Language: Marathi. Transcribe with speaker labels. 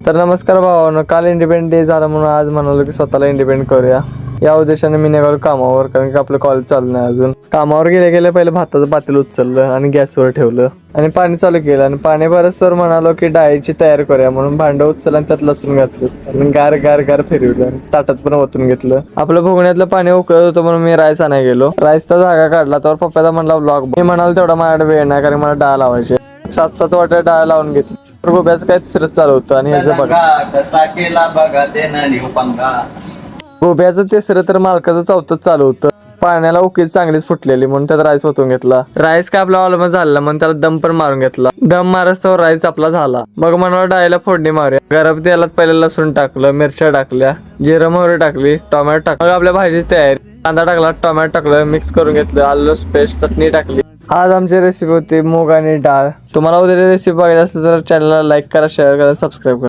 Speaker 1: तर नमस्कार भावांनो, काल इंडिपेंडन्स डे झाला म्हणून आज म्हणालो की स्वतःला इंडिपेंडंट करूया. या उद्देशाने मी निघालो कामावर, कारण की आपलं कॉलेज चालू नाही अजून. कामावर गेल्या पहिले भाताचं पातेल उचललं आणि गॅसवर ठेवलं आणि पाणी चालू केलं आणि पाणी बरंच सर म्हणालो की डाळीची तयारी करूया म्हणून भांडं उचललं आणि त्यात लसूण घातलं आणि गार गार गार फिरवलं, ताटात पण ओतून घेतलं. आपलं भुगण्यातलं पाणी उकळत होतं म्हणून मी राईस आणायला गेलो. राईसचा जागा काढला तर पप्पाचा म्हणला ब्लॉग. मी म्हणाल तेवढा माझ्याकडे वेळ नाही, कारण मला डाळ लावायची. 7-7 वाट्या डाळ लावून घेतली. गोब्याचं काय तिसरंच चालू होतं आणि ह्याचं बघा, गोब्याचं तिसरं तर मालकाचं चौथंच चालू होतं. पाण्याला उकीच चांगलीच फुटलेली म्हणून त्यात राईस ओतून घेतला. राईस काय आपला ऑलमोस्ट झाला म्हणून त्याला दम पण मारून घेतला. दम मारस तर राईस आपला झाला. मग म्हणून डाळीला फोडणी मारूया. गरम तेलात पहिले लसूण टाकलं, मिरच्या टाकल्या, जिरं मोहरी टाकली, टोमॅटो टाकलं. मग आपल्या भाजीची तयारी. कांदा टाकला, टोमॅटो टाकलं, मिक्स करून घेतलं, आलं पेस्ट, चटणी टाकली. आज आमची रेसिपी होती मूग आणि डाळ. तुम्हाला उद्या रेसिपी बघायची असेल तर चॅनलला लाईक करा, शेअर करा, सबस्क्राईब करा.